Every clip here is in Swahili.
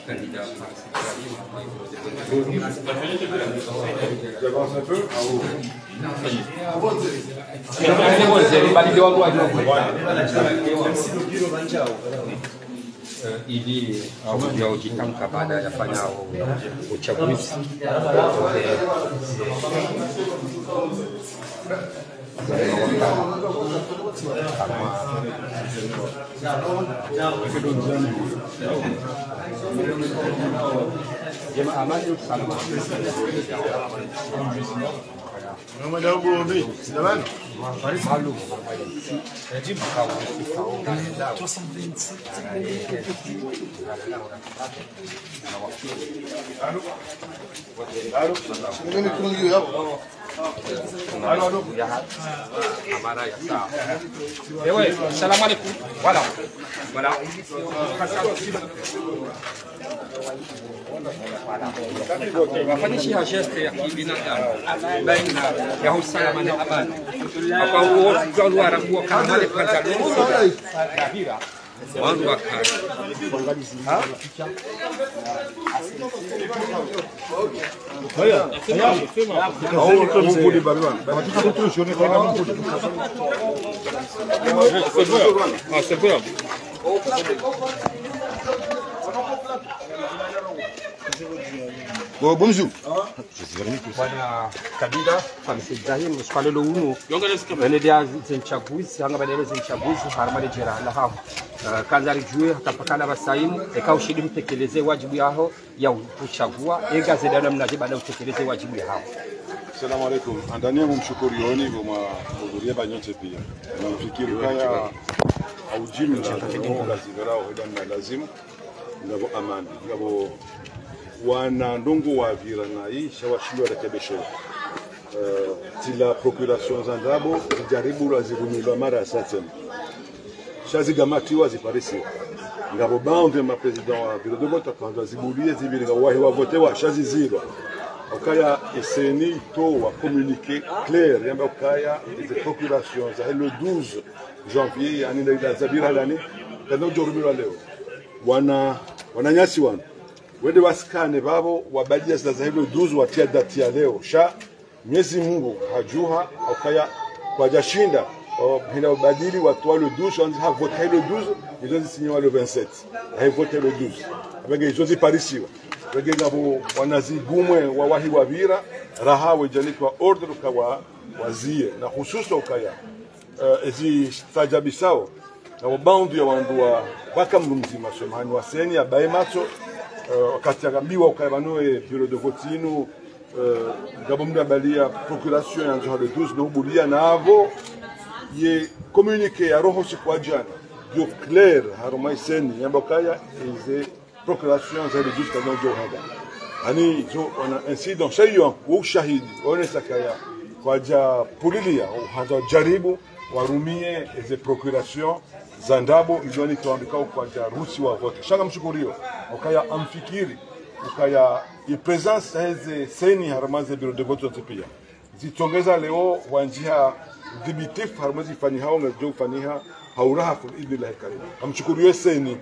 candidat J'avance un peu. ili haujajitamka baada ya fanya uchaguzi. Salam alaikum. Voilà. Voilà. Wafanyisha geste ya kibinadamu baina ya usalama na amani. Kwa hiyo wale ambao kama wale pantaloni na hira wangu wakati. Haya, sema. Mungu ni barabara. Katika mtu shoni kwa Mungu. C'est bon. Bon, bonjour. Bwana Kabila famsijahim mswalelo unu enedea zinchaguzi hanga badele zinchaguzi harmale jera la hapo kanzari jue tapakana basaimu eka ushidi mtekeleze wajibu yao ya kuchagua ega zedana mnaziba na utekeleze wajibu yao. Assalamu alaikum. Andania mumshukurioni kwa kuhudhuria banyote pia. Nafikiri kaya aujimu na lazima na lazima ngabo amani ngabo wana ndongo wa vira na hii shawashindwa rekebisho tila procuration za ndabo zijaribu lazirumilwa mara ya sasa shazigamatiwa ziparisi ngabo baunde ma president wa bureau de vote kwa zibulie zibiri ngawahi wa vote wa shazizirwa okaya eseni to wa communiquer clair yamba okaya des procurations za le 12 janvier yani ndio zabira lani ndio jorumilwa leo wananyasi wana wende wasikane babo wabajia za hilo 12 watia dati ya leo sha Mwenyezi Mungu hajuha okaya kwa jashinda hina badili watu wa le 12 wanzi ha vote hilo 12 ils ont signé le 27 ha vote le 12 avec ils ont parisiwa wege ngabo wanazigumwe wa wahi wa vira rahawe jalikwa order kwa wazie na hususa okaya ezi stajabisao na wabandu ya wandua baka mzima somani waseni ya baemacho wakati akambiwa ukabanoe bureau de vote inu ngabomda balia procuration ya njoha de 12 no bulia navo ye communiquer ya roho kwa jana yo clair haromai seni yambokaya ize procuration za de 12 kana johada ani zo wana incident shayo ushahidi one sakaya kwa pulilia hata jaribu warumie ize procuration za ndabo izoni kuandika kwa rusi wa vote shanga mshukurio ukaya amfikiri ukaya i presence hizi seni haramaze bureau de vote pia zitongeza leo wanjia dhibitif haramazi fani hao ngjo faniha hauraha kwa idila karim amshukurio seni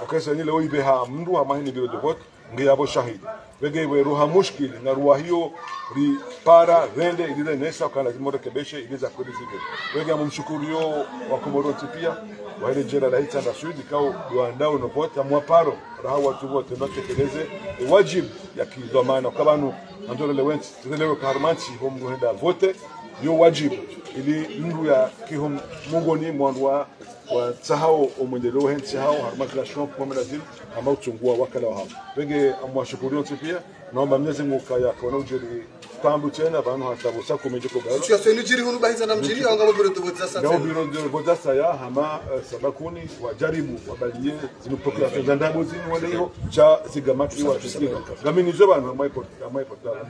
akasa ni leo ibeha mndu amahini bureau de vote ngiyabo shahidi wege ruha mushkili na ruha hiyo ri para rende ile nesa kana zimora kebeshe ile za kodi zile wege amumshukurio wa komoroti pia wale jela la hitanda sudi kao duandao no vote amwaparo raha watu wote batekeleze wajibu ya kidhamana kabanu andole lewenti zile karmanchi homu henda vote yo wajibu ili ndu ya kihom mungoni mwanwa wa tsahao omwendeleo hensi hao harmaklasho kwa mnazil ama utungua wakala wao wenge amwashukuru pia naomba Mwenyezi Mungu kaya kwa ujiri tambu tena bano hatabusa kumejiko baro situation ni jiri hunu bahiza na mjini au ngabo bureau de vote sasa ngabo bureau de vote sasa ya hama sabakuni wajaribu wabalie zinu procurations za ndabo zinu wale hiyo cha zigamati wa tusikira ngamini zo bano amaipo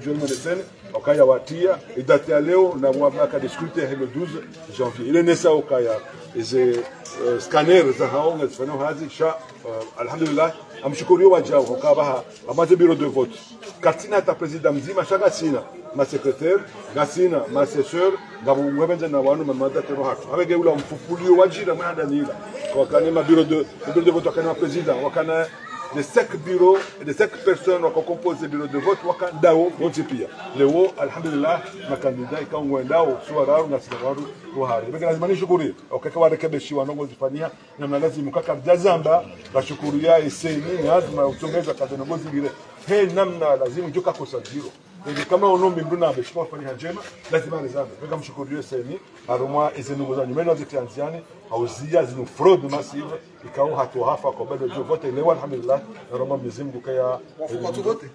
joni mwanesene wakaya watia idati ya leo na mwaka discuter le 12 janvier ile nesa okaya ize scanner za hao ngafanya hazi sha alhamdulillah amshukuru wajao ukabaha amaze bureau de vote katina ta president mzima shaka sina ma secrétaire gasina ma assesseur ngabo ngwebenza na wanu mamada tero hatu abege ula mfupulio wajira mwana nila kwa kana ma bureau de vote kana president wakana les 5 bureaux, les 5 personnes qui ont composé le bureau de vote, waka dao montipia. Le wo, alhamdulillah, ma candidat ikawa mwendao suararu na sinawaru uhari. Bega lazima nishukuri. Okaka warekebeshi wanongo zifanyia na mnalazimu kaka jazamba bashukuria iseni lazima utongeza kazi nongozi vile. He namna lazimu joka kosa zero. Ndio kama unombi mbona ameshika kufanya njema lazima nizame. Bega mshukurie seni arumwa izenungu za nyumeno zitianziani hauzia zinu fraud massive ikawa hatuhafa kwa bado je vote leo alhamdulillah arumwa Mwenyezi Mungu kaya vote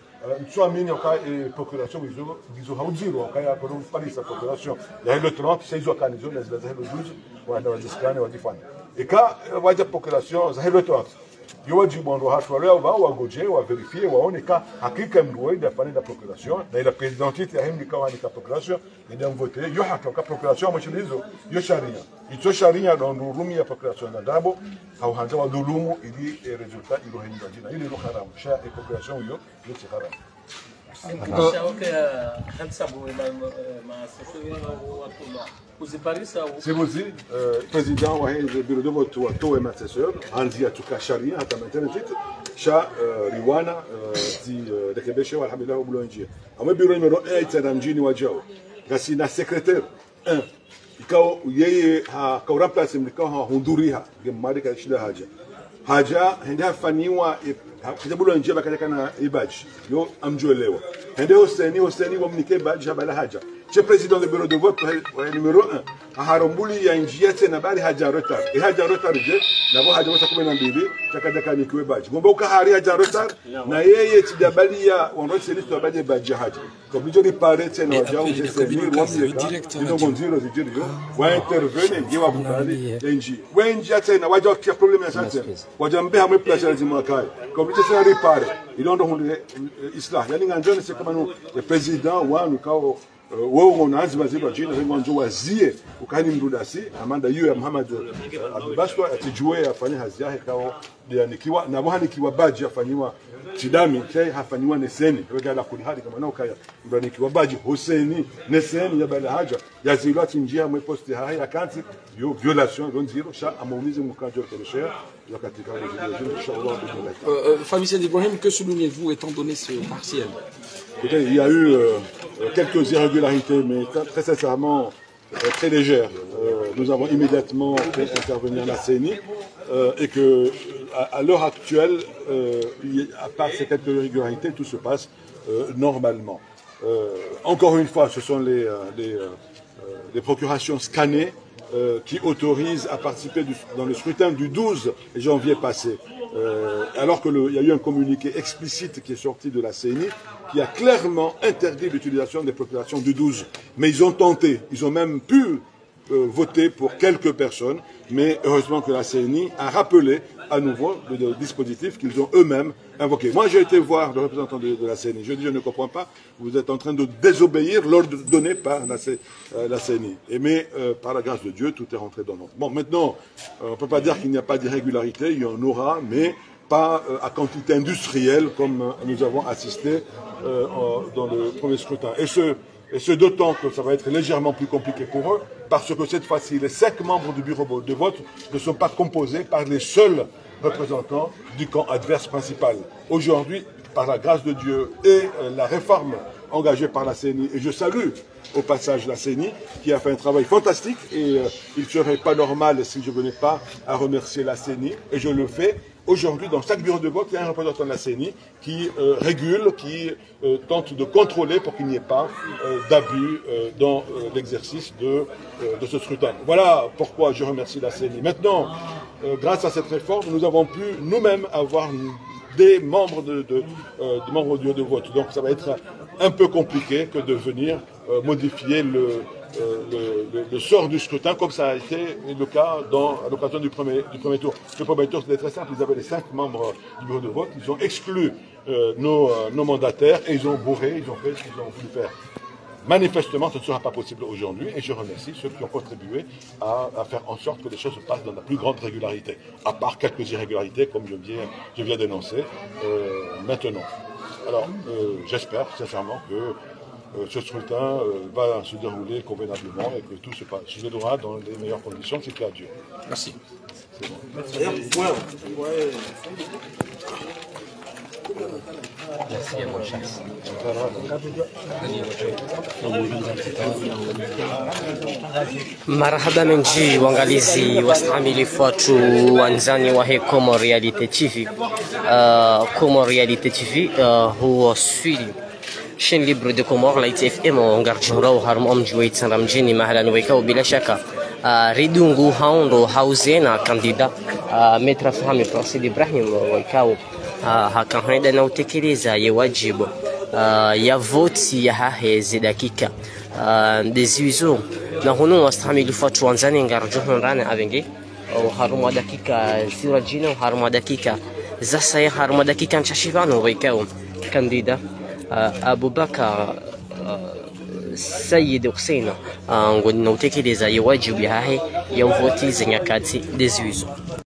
tuamini kwa procuration gizo hauziro kaya kwa Paris procuration ya hilo 30 saizo kanizo na zile hilo 12 wana wajiskane wajifanya ika waja procuration za hilo 30 yowajibu ndo hatu leo wa goje wa verifier waone ka hakika mdoide afanye la procuration na ile présidentité ya himni kwa ni procuration ndio vote yo hata kwa procuration mshilizo yo sharia ito sharia ndo rumi ya procuration na dabo au hanza wa dhulumu ili resultat ilo hinda jina ile ilo haram sha procuration yo ni haram c'est aussi président wa bureau de vote wa to et assesseur anzi atuka sharia hata maintenant sha riwana di rekebeshe alhamdulillah bulonjia ama bureau numero 8 mjini wa Jao kasi na secrétaire 1 ikao yeye ka remplace mlikao hudhuria gemari ka shida haja henda faniwa kijabulo nje bakataka na ibaji yo amjoelewa hende hoseni wa mnike baji habala haja che président de bureau de vote numéro 1 aharombuli ya njia tena bali haja retard je na bo haja 12 chakadaka nikiwe baji ngomba ukahari haja retard na yeye tijabali ya wanrote list wa baji baji haja comme bijo ni pare tena wajao jeseni ndio ngonziro zijirio wa intervenir ngiwa kubali enji wenji tena wajao kia problem ya sasa wajambe hamwe place lazima kai comme bijo tena ripare ilondo hunde islah yani nganjoni se kama no president wa nikao wewe unaanza mazima jina zengo nzo wazie ukani mrudasi amanda yu ya Muhammad Abubashwa atijue afanye hazi yake kao dianikiwa na bohanikiwa baji afanywa tidami kai hafanywa neseni wega la kulihadi kama nao kaya mranikiwa baji Hussein neseni ya bala haja ya zilati njia mwe posti haya kanti yo violation don zero sha amoulize mkajo keleshea ya katika video inshallah Famille Ibrahim, que soulignez-vous étant donné ce partiel? Écoutez, il y a eu quelques irrégularités, mais très sincèrement très légères. Nous avons immédiatement fait intervenir la CENI et que, à l'heure actuelle, à part ces quelques irrégularités, tout se passe normalement. Encore une fois, ce sont les procurations scannées qui autorisent à participer dans le scrutin du 12 janvier passé. Alors qu'il y a eu un communiqué explicite qui est sorti de la CENI qui a clairement interdit l'utilisation des procurations du 12. Mais ils ont tenté, ils ont même pu voter pour quelques personnes, mais heureusement que la CENI a rappelé à nouveau le dispositif qu'ils ont eux-mêmes invoqué. Moi, j'ai été voir le représentant de la CENI. Je dis, je ne comprends pas, vous êtes en train de désobéir l'ordre donné par la CENI. Mais par la grâce de Dieu, tout est rentré dans l'ordre. Bon, maintenant, on ne peut pas dire qu'il n'y a pas d'irrégularité, il y en aura, mais pas à quantité industrielle comme nous avons assisté dans le premier scrutin. Et ce d'autant que ça va être légèrement plus compliqué pour eux, parce que cette fois-ci, les 5 membres du bureau de vote ne sont pas composés par les seuls représentants du camp adverse principal. Aujourd'hui, par la grâce de Dieu et la réforme engagée par la CENI, et je salue au passage la CENI, qui a fait un travail fantastique, et il ne serait pas normal si je ne venais pas à remercier la CENI, et je le fais. Aujourd'hui, dans chaque bureau de vote, il y a un représentant de la CENI qui régule, qui tente de contrôler pour qu'il n'y ait pas d'abus dans l'exercice de ce scrutin. Voilà pourquoi je remercie la CENI. Maintenant, grâce à cette réforme, nous avons pu nous-mêmes avoir des membres membres du bureau de vote. Donc ça va être un peu compliqué que de venir modifier le sort du scrutin, comme ça a été le cas à l'occasion du premier tour. Le premier tour, c'était très simple. Ils avaient les 5 membres du bureau de vote. Ils ont exclu nos mandataires et ils ont bourré, ils ont fait ce qu'ils ont voulu faire. Manifestement, ce ne sera pas possible aujourd'hui et je remercie ceux qui ont contribué à faire en sorte que les choses se passent dans la plus grande régularité, à part quelques irrégularités, comme je viens d'énoncer maintenant. Alors, j'espère sincèrement que ce scrutin va se dérouler convenablement et que tout se déroulera dans les meilleures conditions, c'est clair Dieu. Merci. C'est bon. Marhaba menji wangalizi wastamilifu watu wanzani wa Comor Reality TV. Comor Reality TV huwa swili chaîne libre de Comor la ITFM ngarjura harmo mjwe tsara mjini mahala nweka bila shaka ridungu haundo hauzena kandida metra fahami Prasid Ibrahim waikao hakanhaida na utekeleza ye wajibu ya voti ya hahezi dakika deziwizo na hono wastamilifu watu wanzani ngarjuhun rana avengi harmo dakika zira jina harmo dakika zasa harmo dakika nchashivano waikao kandida Abu Bakar Sayyid Hussein ngo nautekeleza ye wajibu ya hahe ya voti za nyakati deziwizo